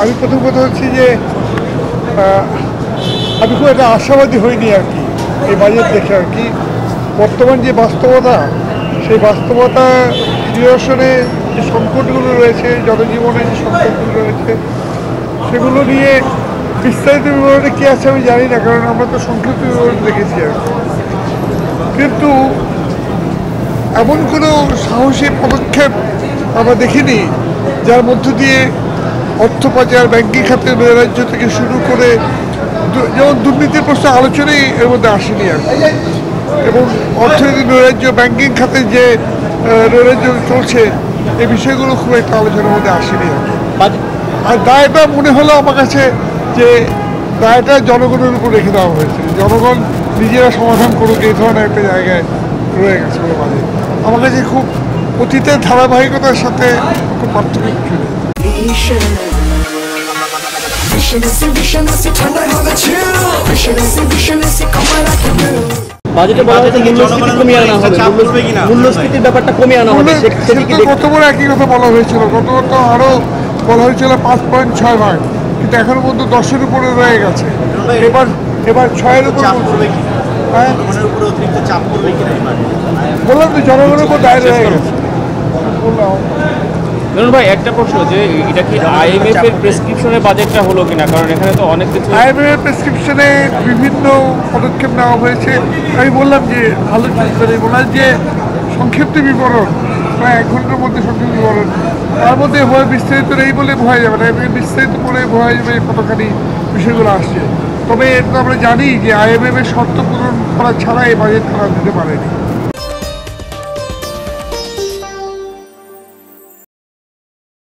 আমি প্রথম কথা হচ্ছে যে আমি খুব একটা আশাবাদী হইনি আর কি এই বাজেট দেখে আর কি। বর্তমান যে বাস্তবতা, সেই বাস্তবতা নিরসনে যে সংকটগুলো রয়েছে, জনজীবনে যে সংকটগুলো রয়েছে, সেগুলো নিয়ে বিস্তারিত বিবরণে কী আছে আমি জানি না, কারণ আমরা তো সংক্ষিপ্ত বিবরণ দেখেছি আর কি। কিন্তু এমন কোনো সাহসী পদক্ষেপ আমরা দেখিনি যার মধ্য দিয়ে অর্থ পাচার, ব্যাংকিং খাতের নৈরাজ্য থেকে শুরু করে যেমন দুর্নীতির প্রশ্ন আলোচনাই এর মধ্যে আসেনি আর কি। এবং অর্থনৈতিক নৈরাজ্য, ব্যাংকিং খাতে যে নৈরাজ্য চলছে, এই বিষয়গুলো খুব একটা আলোচনার মধ্যে আসেনি আর কি। আর দায়টা মনে হলো আমার কাছে যে দায়টা জনগণের উপর রেখে দেওয়া হয়েছে, জনগণ নিজেরা সমাধান করুক, এই ধরনের একটা জায়গায় রয়ে গেছে বলে মানে আমার কাছে খুব অতীতের ধারাবাহিকতার সাথে খুব পার্থক্য কিছু নেই। বাজেটে বলা হয়েছে মূল্যস্ফীতি কমিয়ে আনা হবে, মূল্যস্ফীতির ব্যাপারটা কমিয়ে আনা হবে। গতবার একই কথা বলা হয়েছিল, গতবার তো আরও বলা হয়েছিল 5.6 ভাগ, কিন্তু এখনো পর্যন্ত 10-এর উপরে রয়ে গেছে। এবার 6-এর উপর বললাম তো জনগণের উপর দায় রয়ে গেছে। বললাম ভাই একটা প্রশ্ন, যে এটা কি আইএমএফ এর প্রেসক্রিপশনের বাজেটটা হলো কিনা, কারণ এখানে তো অনেক কিছু আইএমএফ এর প্রেসক্রিপশনে বিভিন্ন পদক্ষেপ নেওয়া হয়েছে। আমি বললাম যে ভালো বললাম যে সংক্ষিপ্ত বিবরণ, প্রায় 1 ঘন্টার মধ্যে সংক্ষিপ্ত বিবরণ, তার মধ্যে হয় বিস্তারিত এই বলে বোঝা যাবে না, বিস্তারিত পড়ে বোঝা যাবে কতখানি বিষয়গুলো আসছে। তবে এটা আমরা জানি যে আইএমএফ এর শর্ত পূরণ করা ছাড়া এই বাজেট করা যেতে পারেনি।